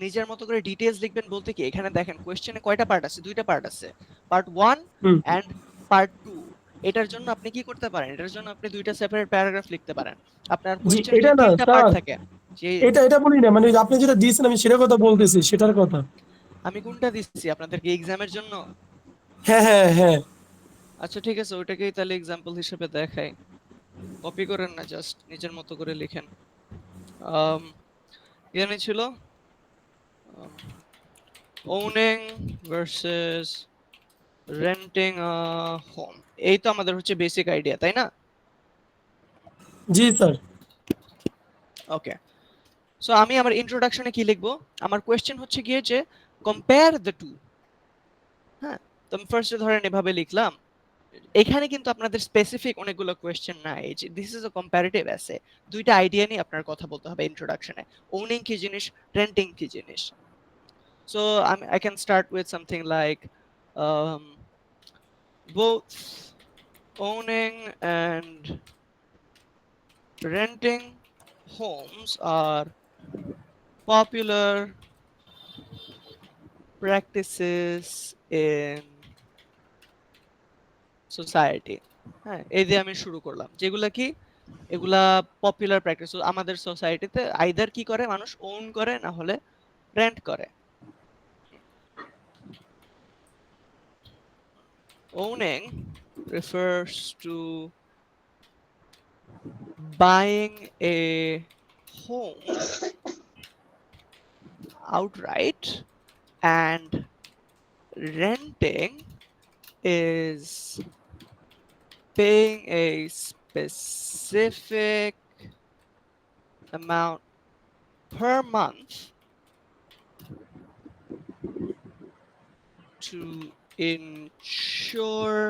নিজের মতো করে ডিটেইলস লিখবেন বলতে কি, এখানে দেখেন কোশ্চেনে কয়টা পার্ট আছে, দুইটা পার্ট আছে, পার্ট 1 হুম। And part 2। এটার জন্য আপনি কি করতে পারেন, এটার জন্য আপনি দুইটা সেপারেট প্যারাগ্রাফ লিখতে পারেন। আপনার জি, কোশ্চেন এটা যদি না তিনটা পার্ট স্যার, থাকে, যে এটা বলি না, মানে আপনি যেটা দিয়েছেন আমি সেটার কথা বলতেছি, সেটার কথা। আমি কোনটা দিচ্ছি আপনাদেরকে এক্সামের জন্য? হ্যাঁ হ্যাঁ হ্যাঁ। আচ্ছা ঠিক আছে, ওইটাকেই তাহলে এক্সাম্পল হিসেবে দেখাই। কপি করেন না, জাস্ট নিজের মতো করে লিখেন। আম, এখানে ছিল owning versus renting a home। এই তো আমাদের হচ্ছে বেসিক আইডিয়া, তাই না? জি স্যার। ওকে, সো আমি আমার ইন্ট্রোডাকশনে কি লিখবো? আমার কোয়েশ্চেন হচ্ছে গিয়ে যে কম্পেয়ার দ্য টু। হ্যাঁ, তো আমি ফার্স্টে ধরেন এভাবে লিখলাম। এখানে কিন্তু আপনাদের স্পেসিফিক অনেকগুলো কোয়েশ্চেন নাই, যে দিস ইজ আ কম্পারেটিভ এসে। দুইটা আইডিয়া নিয়ে আপনার কথা বলতে হবে ইন্ট্রোডাকশনে, ওনিং কি জিনিস, রেন্টিং কি জিনিস। So I can start with something like um, both owning and renting homes are popular practices in society। হ্যাঁ, এই দিয়ে আমি শুরু করলাম, যেগুলা কি, এগুলা পপুলার প্র্যাকটিস আমাদের সোসাইটিতে। আইদার কি করে মানুষ, ওন করে না হলে রেন্ট করে। Owning refers to buying a home outright, and renting is paying a specific amount per month to ensure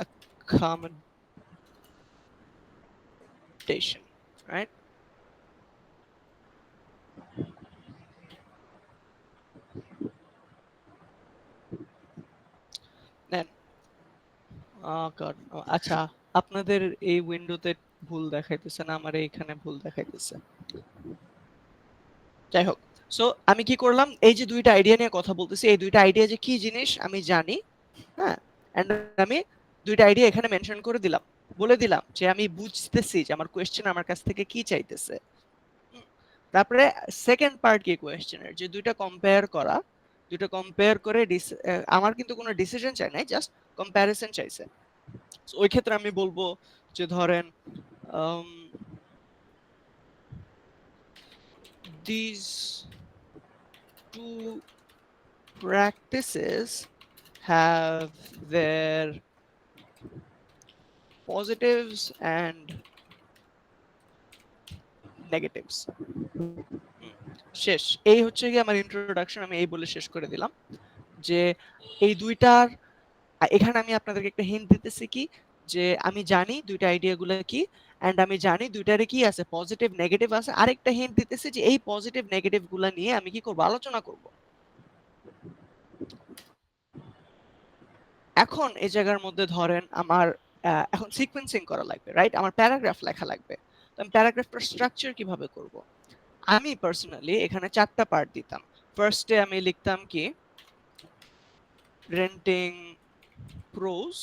accommodation, right? Then, oh god, আচ্ছা, আপনাদের এই উইন্ডোতে ভুল দেখাইতেছে না, আমার এইখানে ভুল দেখাইতেছে। যাই হোক, সো আমি কি করলাম, এই যে দুইটা আইডিয়া নিয়ে কথা বলতেছি, এই দুইটা আইডিয়া যে কি জিনিস আমি জানি। হ্যাঁ, এন্ড আমি দুইটা আইডিয়া এখানে মেনশন করে দিলাম, বলে দিলাম যে আমি বুঝতেছি যে আমার কোয়েশ্চেন আমার কাছ থেকে কি চাইতেছে। হুম, তারপরে সেকেন্ড পার্ট কি কোয়েশ্চেনের, যে দুইটা কম্পেয়ার করা, দুইটা কম্পেয়ার করে আমার কিন্তু কোনো ডিসিশন চাই নাই, জাস্ট কম্প্যারিজন চাইছে। So, ওই ক্ষেত্রে আমি বলবো যে ধরেন these two practices have their positives and negatives। শেষ, এই হচ্ছে কি আমার ইন্ট্রোডাকশন, আমি এই বলে শেষ করে দিলাম যে এই দুইটার, এখানে আমি আপনাদেরকে একটা হিন্ট দিতেছি কি, যে আমি জানি দুইটা আইডিয়া গুলো কি, এন্ড আমি জানি দুইটারে কি আছে, পজিটিভ নেগেটিভ আছে। আরেকটা হিন্ট দিতেছি যে এই পজিটিভ নেগেটিভ গুলা নিয়ে আমি কি করব, আলোচনা করব। এখন এই জায়গার মধ্যে ধরেন আমার এখন সিকোয়েন্সিং করা লাগবে, রাইট? আমার প্যারাগ্রাফ লেখা লাগবে। তো আমি প্যারাগ্রাফটার স্ট্রাকচার কিভাবে করব? আমি পার্সোনালি এখানে চারটা পার্ট দিতাম। ফার্স্টে আমি লিখতাম কি, renting pros.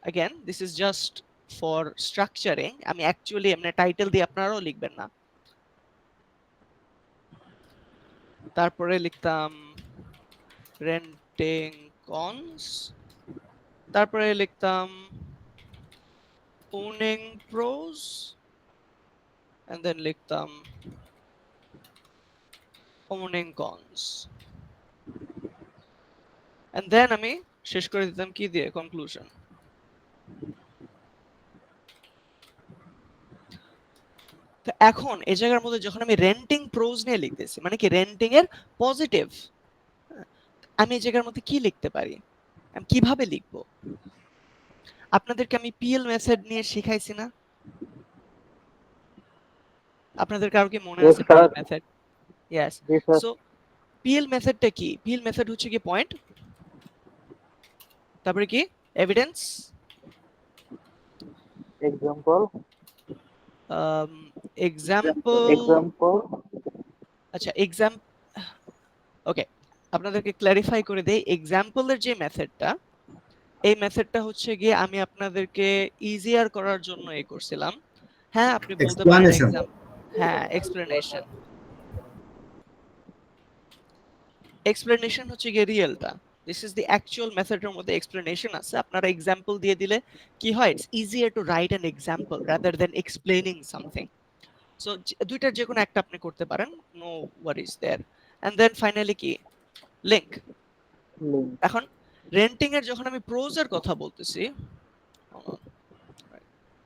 Again this is just for structuring, আমি অ্যাকচুয়ালি এমনি টাইটেল দিয়ে আপনারাও লিখবেন না। তারপরে লিখতাম রেন্টিং কনস, তারপরে লিখতাম ওনিং প্রোস, and then লিখতাম owning cons, and then আমি শেষ করে দিতাম কি দিয়ে, কনক্লুশন। তো এখন এই জায়গার মধ্যে যখন আমি রেন্টিং প্রোজ নিয়ে লিখতেছি, মানে কি রেন্টিং এর পজিটিভ, আমি এই জায়গার মধ্যে কি লিখতে পারি, আমি কিভাবে লিখবো? আপনাদেরকে আমি পিএল মেথড নিয়ে শিখাইছি না? আপনাদের কারো কি মনে Yes, আছে sir. PL method? Yes. Yes, sir. So PL মেথডটা কি? পিএল মেথড হচ্ছে কি পয়েন্ট, তারপরে কি এভিডেন্স, Example. এক্সাম্পল, আচ্ছা ওকে, আপনাদেরকে ক্ল্যারিফাই করে দেই, এক্সাম্পলের যে মেথডটা, এই মেথডটা হচ্ছে গিয়ে আমি আপনাদেরকে ইজিয়ার করার জন্য করছিলাম। হ্যাঁ, আপনি বলতে পারেন explanation. হ্যাঁ, এক্সপ্লেনেশন হচ্ছে গিয়ে রিয়েলটা। দিস ইজ দি অ্যাকচুয়াল মেথডের মধ্যে এক্সপ্লেনেশন আছে। আপনারা এক্সাম্পল দিয়ে দিলে কি হয়, it's easier to write an example rather than explaining something. So দুইটার যে কোনো একটা আপনি করতে পারেন, no worries there. And then finally কি, লিংক। এখন রেন্টিং এর যখন আমি প্রোজের কথা বলতেছি,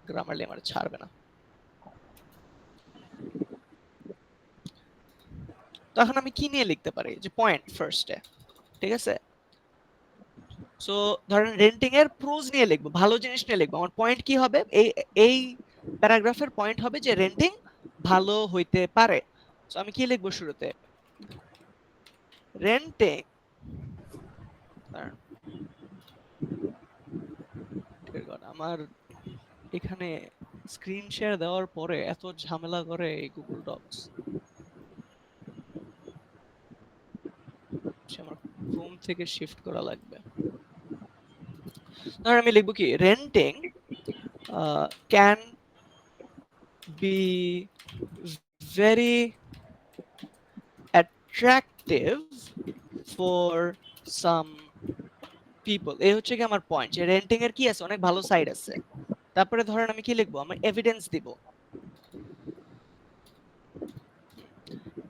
গ্রামারলি আমার ছাড়বে না, তখন আমি কি নিয়ে লিখতে পারি, যে পয়েন্ট ফার্স্টে, ঠিক আছে। সো ধরেন রেন্টিং এর প্রোজ নিয়ে লিখবো, ভালো জিনিস নিয়ে লিখবো, আমার পয়েন্ট কি হবে, এই প্যারাগ্রাফের পয়েন্ট হবে যে রেন্টিং ভালো হইতে পারে। সো আমি কি লিখবো শুরুতে, রেন্টিং, আমার এখানে স্ক্রিন শেয়ার দেওয়ার পরে এত ঝামেলা করে এই গুগল ডকস, আমার ক্রোম থেকে শিফট করা লাগবে। ধর আমি লিখবো কি, renting can be very attractive for some people. এই হচ্ছে কি আমার পয়েন্ট, যে রেন্টিং এর কি আছে, অনেক ভালো সাইড আছে। তারপরে ধরেন আমি কি লিখবো, আমি এভিডেন্স দিব।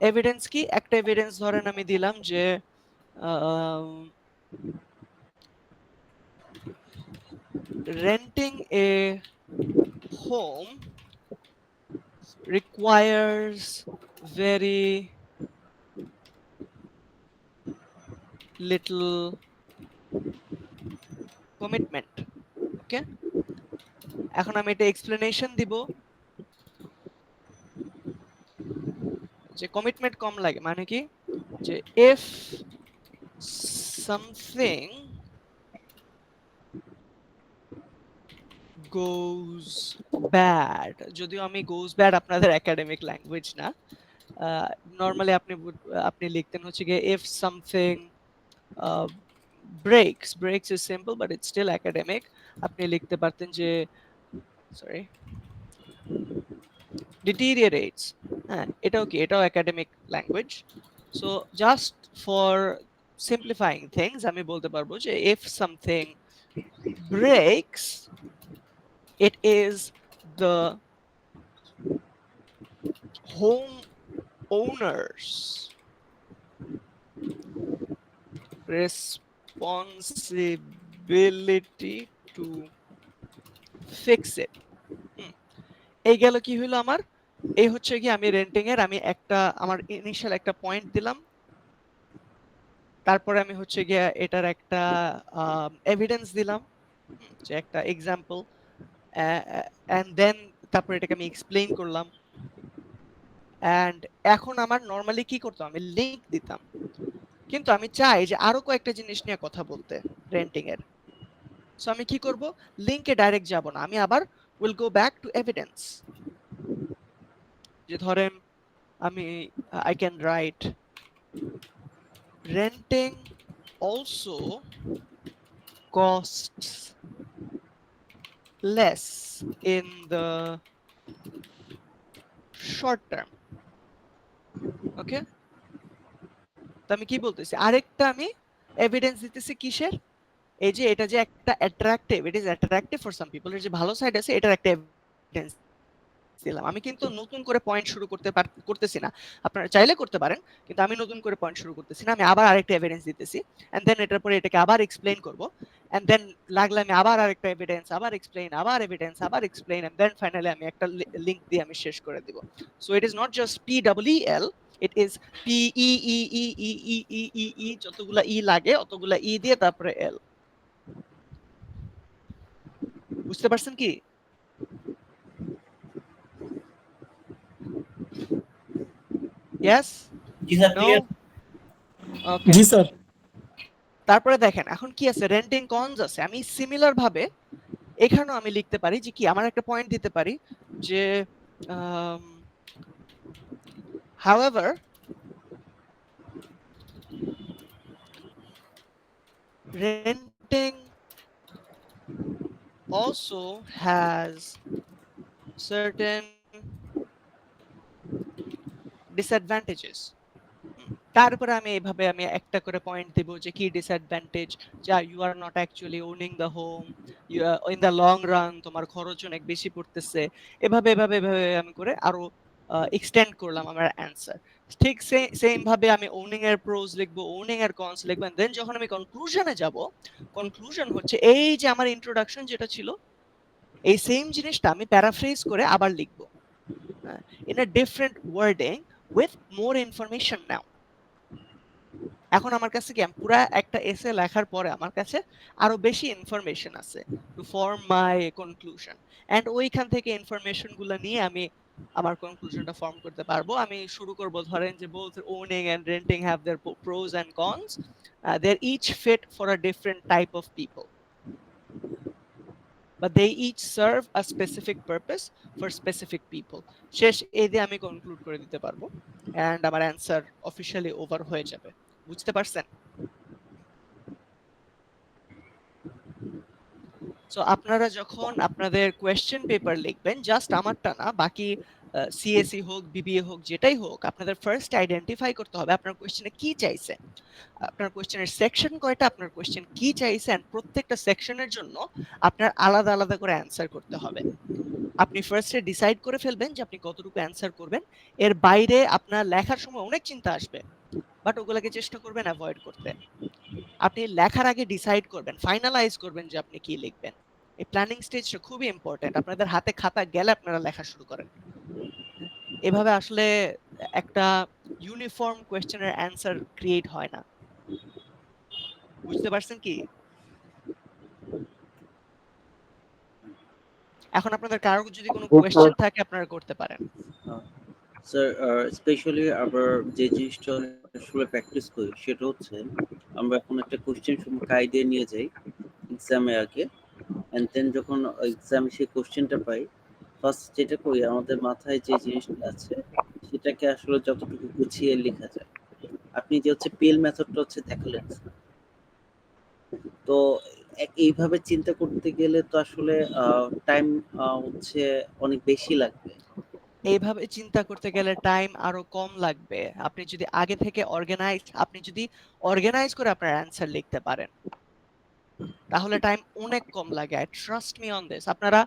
এভিডেন্স কি, একটা এভিডেন্স ধরেন আমি দিলাম যে renting a home requires very little commitment. ওকে, এখন আমি এটা এক্সপ্লেনেশন দিব যে কমিটমেন্ট কম লাগে, মানে কি, যে if something goes bad, যদিও আমি goes bad আপনাদের একাডেমিক ল্যাঙ্গুয়েজ না, নরমালি আপনি লিখতেন হচ্ছে গিয়ে if something breaks is simple but it's still academic, আপনি লিখতে পারতেন যে সরি deteriorates, হ্যাঁ এটাও কি, এটাও academic language. So just for simplifying things আমি বলতে পারবো যে if something breaks, it is the home owners responsibility to fix it. এই গেল কি হলো আমার, এই হচ্ছে কি আমি রেন্টিং এর আমি একটা আমার ইনিশিয়াল একটা পয়েন্ট দিলাম, তারপরে আমি হচ্ছে গিয়ে এটার একটা এভিডেন্স দিলাম, যে একটা এক্সাম্পল, এন্ড দেন তারপরে এটাকে আমি এক্সপ্লেইন করলাম। এন্ড এখন আমার নরমালি কি করতাম, আমি লিংক দিতাম, কিন্তু আমি চাই যে আরো কয়েকটা জিনিস নিয়ে কথা বলতে রেন্টিং এর। সো আমি কি করব, লিংকে ডাইরেক্ট যাব না, আমি আবার will go back to evidence. যে ধরেন আমি I can write renting also costs less in the short term. Okay, তো আমি কি বলতেছি, আরেকটা আমি এভিডেন্স দিতেছি কিসের, এই যে এটা যে একটা attractive, it is attractive for some people, এর যে ভালো সাইড আছে এটার একটা এভিডেন্স দিলাম। আমি কিন্তু নতুন করে পয়েন্ট শুরু করতেছি না, আপনারা চাইলে করতে পারেন, কিন্তু আমি নতুন করে পয়েন্ট শুরু করতেছি না, আমি আবার আরেকটা এভিডেন্স দিতেছি, এন্ড দেন এটার পরে এটাকে আবার এক্সপ্লেইন করব, এন্ড দেন লাগলে আমি আবার আরেকটা এভিডেন্স, আবার এক্সপ্লেইন, আবার এভিডেন্স, আবার এক্সপ্লেইন, এন্ড দেন ফাইনালি আমি একটা লিংক দিয়ে আমি শেষ করে দিব। So it is not just PEEL, it is PEEEEEEEE, যতগুলা ই লাগে অতগুলা ই দিয়ে তারপরে এল। বুঝতে পারছেন কি? Yes? জি স্যার, No? ক্লিয়ার। Okay. জি স্যার। তারপরে দেখেন এখন কি আছে, রেন্টিং কনস আছে, আমি সিমিলার ভাবে এখানেও আমি লিখতে পারি যে কি, আমার একটা পয়েন্ট দিতে পারি যে However, renting also has certain disadvantages. তারপরে আমি একটা করে পয়েন্ট দিব যে কি ডিসঅ্যাডভান্টেজ, যা you are not actually owning the home, you in the long run তোমার খরচ অনেক বেশি পড়তেছে। এভাবে আমি করে আরো এক্সটেন্ড করলাম আমার অ্যান্সার। ঠিক সেম ভাবে আমি ওনিং এর প্রোজ লিখবো, ওনিং এর কনস লিখবো, দেন যখন আমি কনক্লুশনে যাব, কনক্লুশন হচ্ছে এই যে আমার ইন্ট্রোডাকশন যেটা ছিল, এই সেম জিনিসটা আমি প্যারাফ্রেজ করে আবার লিখবো in a different wording with more information now. এখন আমার কাছে কি পুরা একটা এসে লেখার পরে আমার কাছে আরো বেশি ইনফরমেশন আছে to form my conclusion, and ওইখান থেকে ইনফরমেশন গুলো নিয়ে আমি আমার কনক্লুশনটা ফর্ম করতে পারবো। আমি শুরু করব, ধরেন যে both owning and renting have their pros and cons, they're each fit for a different type of people, but they each serve a specific purpose for specific people. শেষ এই দিয়ে আমি কনক্লুড করে দিতে পারবো, এন্ড আমার অ্যান্সার অফিশিয়ালি ওভার হয়ে যাবে। বুঝতে পারছেন? সো আপনারা যখন আপনাদের কোয়েশ্চেন পেপার লিখবেন, জাস্ট আমারটা না, বাকি সিএসই হোক, বিবিএ হোক, যেটাই হোক, আপনাদের ফার্স্ট আইডেন্টিফাই করতে হবে আপনার কোয়েশ্চেনে কি চাইছে, আপনার কোয়েশ্চেনের সেকশন কয়টা, আপনার কোয়েশ্চেন কি চাইছে, and প্রত্যেকটা সেকশনের জন্য আপনার আলাদা আলাদা করে অ্যান্সার করতে হবে। আপনি ফার্স্টে ডিসাইড করে ফেলবেন যে আপনি কতটুকু অ্যান্সার করবেন। এর বাইরে আপনার লেখার সময় অনেক চিন্তা আসবে, বাট ওগুলাকে চেষ্টা করবেন অ্যাভয়েড করতে। আপনি লেখার আগে ডিসাইড করবেন, ফাইনালাইজ করবেন যে আপনি কি লিখবেন। এই প্ল্যানিং স্টেজটা খুবই ইম্পর্টেন্ট। আপনাদের হাতে খাতা গেলে আপনারা লেখা শুরু করেন। এভাবে আসলে একটা ইউনিফর্ম কোয়েশ্চেনের অ্যান্সার ক্রিয়েট হয় না। বুঝতে পারছেন কি? এখন আপনাদের কারো যদি কোনো কোয়েশ্চেন থাকে আপনারা করতে পারেন। স্যার, স্পেশালি আবার যে জিনিসটা আসলে প্র্যাকটিস করি সেটা হচ্ছে আমরা এখন একটা কোশ্চেন সম্পর্কে আইডিয়া নিয়ে যাই এক্সামে আগে, এন্ড দেন যখন এক্সামে সেই কোশ্চেনটা পাই, ফার্স্ট যেটা করি আমাদের মাথায় যে জিনিসটা আছে সেটাকে আসলে যতটুকু গুছিয়ে লেখা যায়। আপনি যে হচ্ছে পেল মেথডটা হচ্ছে দেখালেন, তো এইভাবে চিন্তা করতে গেলে তো আসলে টাইম হচ্ছে অনেক বেশি লাগবে। এইভাবে চিন্তা করতে গেলে টাইম আরো কম লাগবে। আপনি যদি আগে থেকে অর্গানাইজ করে আপনার অ্যান্সার লিখতে পারেন, তাহলে টাইম অনেক কম লাগে। I trust me on this. আপনারা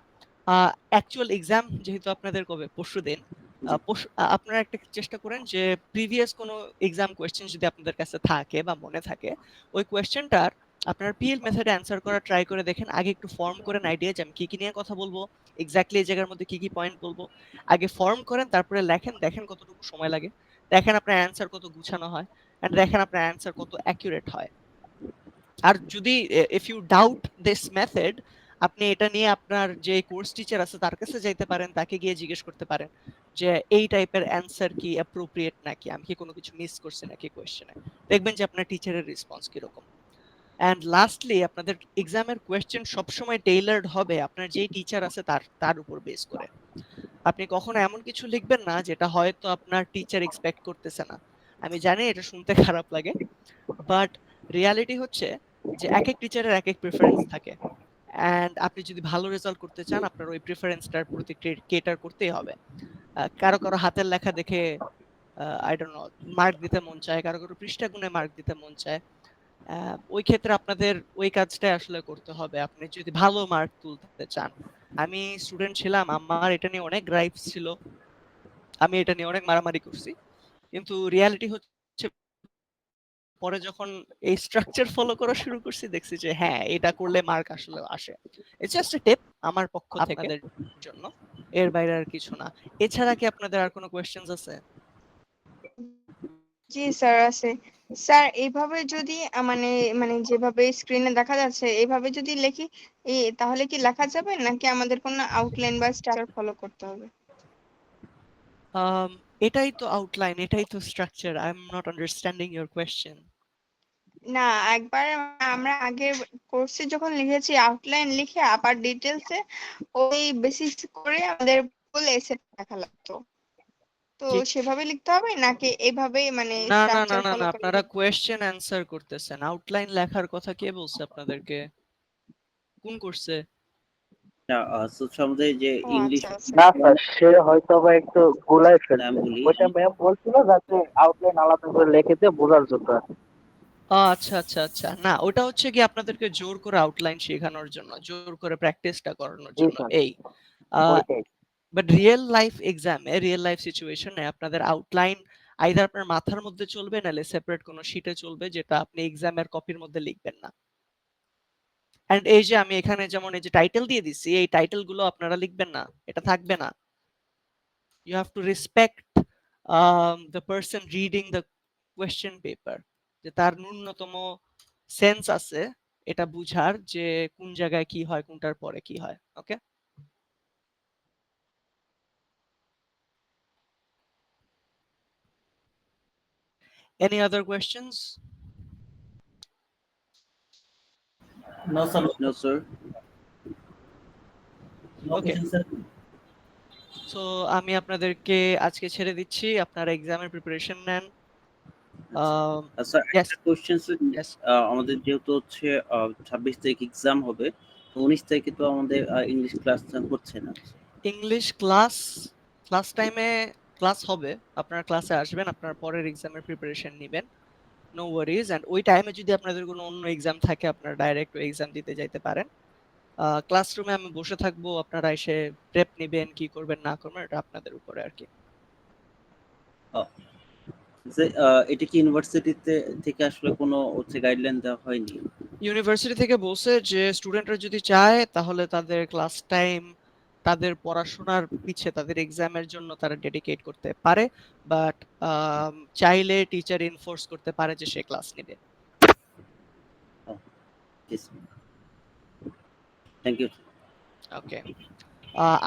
অ্যাকচুয়াল এক্সাম যেহেতু আপনাদের কবে, পরশুদিন, জি। আপনারা একটা চেষ্টা করেন যে প্রিভিয়াস কোনো এক্সাম কোয়েশ্চেন যদি আপনাদের কাছে থাকে বা মনে থাকে, ওই কোয়েশ্চেনটার আপনার পিএল মেথডে অ্যান্সার করা ট্রাই করে দেখেন। আগে একটু ফর্ম করেন আইডিয়া যে আমি কি কি নিয়ে কথা বলবো, এক্স্যাক্টলি এই জায়গার মধ্যে কি কি পয়েন্ট বলবো, আগে ফর্ম করেন, তারপরে লেখেন, দেখেন কতটুকু সময় লাগে, দেখেন আপনার অ্যান্সার কত গুছানো হয়, এন্ড দেখেন আপনার অ্যান্সার কত অ্যাকুরেট হয়। আর যদি if you doubt this method, আপনি এটা নিয়ে আপনার যে কোর্স টিচার আছে তার কাছে যাইতে পারেন, তাকে গিয়ে জিজ্ঞেস করতে পারেন যে এই টাইপের অ্যান্সার কি অ্যাপ্রোপ্রিয়েট নাকি, আমি কি কোনো কিছু মিস করছি নাকি কোয়েশ্চেনে। দেখবেন যে আপনার টিচারের রেসপন্স কিরকম। অ্যান্ড লাস্টলি, আপনাদের এক্সামের কোয়েশ্চেন সবসময় টেইলার্ড হবে আপনার যেই টিচার আছে তার তার উপর বেস করে। আপনি কখনো এমন কিছু লিখবেন না যেটা হয়তো আপনার টিচার এক্সপেক্ট করতেছে না। আমি জানি এটা শুনতে খারাপ লাগে, বাট রিয়ালিটি হচ্ছে যে এক এক টিচারের এক এক প্রেফারেন্স থাকে, অ্যান্ড আপনি যদি ভালো রেজাল্ট করতে চান আপনার ওই প্রেফারেন্সটার প্রতি কেটার করতেই হবে। কারো কারো হাতের লেখা দেখে আই ডোন্ট নো মার্ক দিতে মন চায়, কারো কারো পৃষ্ঠা গুণে মার্ক দিতে মন চায়। ওই ক্ষেত্রে আপনাদের ওই কাজটাই আসলে করতে হবে আপনি যদি ভালো মার্ক তুলতে চান। আমি স্টুডেন্ট ছিলাম, আমার এটা নিয়ে অনেক গ্রাইপস ছিল, আমি এটা নিয়ে অনেক মারামারি করছি, কিন্তু রিয়ালিটি হচ্ছে পরে যখন এই স্ট্রাকচার ফলো করা শুরু করছি দেখছি যে হ্যাঁ, এটা করলে মার্ক আসলে আসে। ইটস জাস্ট এ টিপ আমার পক্ষ থেকে আপনাদের জন্য, এর বাইরে আর কিছু না। এছাড়া কি আপনাদের আর কোনো কোয়েশ্চেনস আছে? জি স্যার আছে। স্যার এইভাবে যদি মানে মানে যেভাবে স্ক্রিনে দেখা যাচ্ছে এইভাবে যদি লিখি তাহলে কি লেখা যাবে নাকি আমাদের কোনো আউটলাইন বা স্ট্রাকচার ফলো করতে হবে? um এটাই তো আউটলাইন, এটাই তো structure. I am not understanding your question. না, একবার আমরা আগের কোর্সে যখন লিখেছি আউটলাইন লিখে আবার ডিটেলসে ওই বেসিস করে আমাদের ফুল এসে দেখা লাগতো, তো কি সেভাবে লিখতে হবে নাকি এইভাবেই মানে না না না স্ট্রাকচার না ফলো না করে আপনারা কোয়েশ্চেন অ্যান্সার করতেছেন, আউটলাইন লেখার কথা কে বলছে আপনাদেরকে, কোন করছে? না আমাদের যে ও ইংলিশ আচ্ছা আচ্ছা না স্যার, সে হয়তো বা একটু গোলায় নাম ফেলছে। বলি ওইটা ম্যাম বলছিল যাতে আউটলাইন আলাদা করে লিখে দিয়ে বোঝার জন্য। আচ্ছা আচ্ছা আচ্ছা, না ওটা হচ্ছে কি আপনাদেরকে জোর করে আউটলাইন শেখানোর জন্য, জোর করে প্র্যাকটিসটা করানোর জি জন্য স্যার, এই। ওইটাই। বাট রিয়েল লাইফ এক্সামে, রিয়েল লাইফ সিচুয়েশনে আপনাদের আউটলাইন আইদার আপনার মাথার মধ্যে চলবে, নাহলে সেপারেট কোনো শিটে চলবে, যেটা আপনি এক্সামের কপির মধ্যে লিখবেন না। এন্ড এই যে আমি এখানে যেমন এই যে টাইটেল দিয়ে দিচ্ছি, এই টাইটেল গুলো আপনারা লিখবেন না, এটা থাকবে না। You have to respect the person reading the question paper, যে তার ন্যূনতম সেন্স আছে এটা বুঝার যে কোন জায়গায় কি হয়, কোনটার পরে কি হয়। Okay, any other questions? No, sir. No sir. No okay, question, sir. So আমি আপনাদেরকে আজকে ছেড়ে দিচ্ছি, আপনারা এক্সামের প্রিপারেশন নেন। স্যার ইয়েস একটা কোশ্চেন, ইয়েস, আমাদের যেহেতু হচ্ছে 26 তারিখ এক্সাম হবে, তো 19 তারিখে তো আমাদের ইংলিশ ক্লাস হচ্ছে না। ইংলিশ ক্লাস, ক্লাস টাইমে ক্লাস হবে, আপনারা ক্লাসে আসবেন, আপনার পরের এক্সামের প্রিপারেশন নেবেন, নো ওয়ারিজ। এন্ড ওই টাইমে যদি আপনাদের কোনো অন্য এক্সাম থাকে, আপনারা ডাইরেক্ট ওই এক্সাম দিতে যাইতে পারেন। ক্লাসরুমে আমি বসে থাকবো, আপনারা এসে প্রেপ নেবেন, কি করবেন না করবেন এটা আপনাদের উপরে আর কি। যে এটা কি ইউনিভার্সিটিতে থেকে আসলে কোনো হচ্ছে গাইডলাইন দেওয়া হয়নি? ইউনিভার্সিটি থেকে বলছে যে স্টুডেন্টরা যদি চায় তাহলে তাদের ক্লাস টাইম তাদের পড়াশোনার পিছে, তাদের এক্সামের জন্য তারা ডেডিকেট করতে পারে, বাট চাইলে টিচার ইনফোর্স করতে পারে যে সে ক্লাস নেবে। Thank you. ওকে,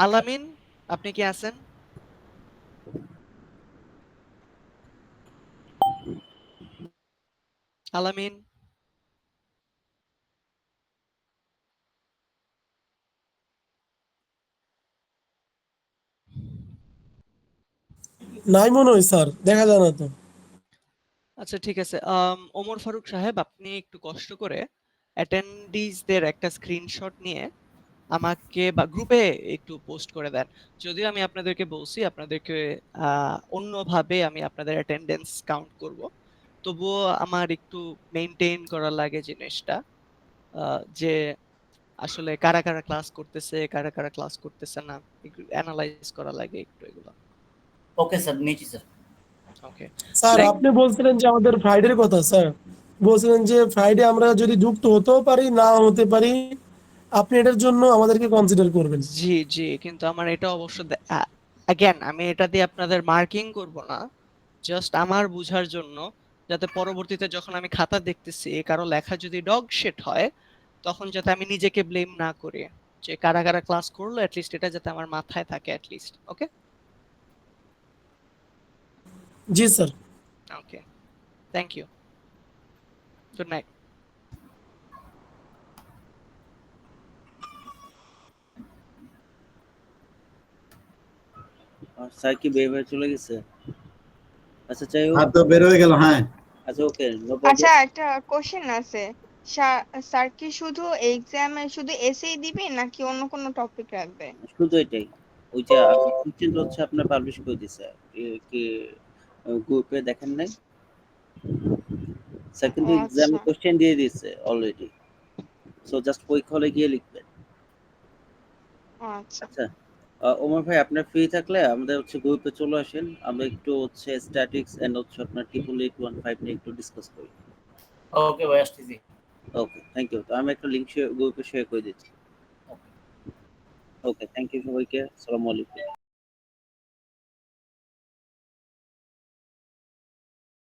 আলামিন আপনি কি আছেন? আলামিন, নাই মনে হয় স্যার, দেখা যায় না তো। আচ্ছা ঠিক আছে। ওমর ফারুক সাহেব, আপনি একটু কষ্ট করে অ্যাটেন্ডিজদের একটা স্ক্রিনশট নিয়ে আমাকে বা গ্রুপে একটু পোস্ট করে দেন। যদিও আমি আপনাদেরকে বলছি আপনাদেরকে অন্যভাবে আমি আপনাদের অ্যাটেন্ডেন্স কাউন্ট করব, তবুও আমার একটু মেইনটেইন করা লাগে জিনিসটা, যে আসলে কারা কারা ক্লাস করতেছে, কারা কারা ক্লাস করতেছে না, একটু অ্যানালাইজ করা লাগে একটু এগুলো। Okay, sir. নিচ্ছি, sir. ওকে, স্যার আপনি বলছিলেন যে আমাদের ফ্রাইডের কথা, স্যার বলছিলেন যে ফ্রাইডে আমরা যদি যুক্ত হতেও পারি, না হতে পারি, আপনি এটার জন্য আমাদেরকে কনসিডার করবেন। জি জি, কিন্তু আমার এটা অবশ্য অ্যাগেন আমি এটা দিয়ে আপনাদের মার্কিং করব না, জাস্ট আমার বুঝার জন্য, যাতে পরবর্তীতে যখন আমি খাতা দেখতেছি কারো লেখা যদি ডগ শিট হয়, তখন যাতে আমি নিজেকে ব্লেম না করি, যে কারা কারা ক্লাস করলো, লিস্ট এটা যাতে আমার মাথায় থাকে লিস্ট। ওকে জি sir. Okay, thank you, good night. Sir কি বের হয়ে চলে গেছে? আচ্ছা যাই হোক, আর তো বের হয়ে গেল। হ্যাঁ, আচ্ছা ওকে, নো আচ্ছা প্রবলেম। একটা কোশ্চেন আছে, স্যার কি শুধু এক্সামে শুধু এসেই দিবে নাকি অন্য কোনো টপিক রাখবে? শুধু এটাই, ওই যে কোশ্চেন হচ্ছে আপনার পাবলিশ করে দিছে, কি গ্রুপে দেখেন নাই? স্যার ও কিন্তু এক্সামে আচ্ছা কোশ্চেন দিয়ে দিয়েছে অলরেডি, সো জাস্ট পরীক্ষা হলে গিয়ে লিখবেন। ও আচ্ছা আচ্ছা ওমর ভাই, আপনার ফ্রি থাকলে আমাদের হচ্ছে গ্রুপে চলে আসেন, আমরা একটু হচ্ছে স্ট্যাটিক্স এন্ড হচ্ছে আপনার 88815 নিয়ে একটু ডিসকাস করি। Okay, ভাই আসতেছি। ওকে, থ্যাংক ইউ। তো আমি একটা লিংক গ্রুপে শেয়ার করে দিচ্ছি। ওকে, থ্যাংক ইউ সবাইকে, আসসালামু আলাইকুম।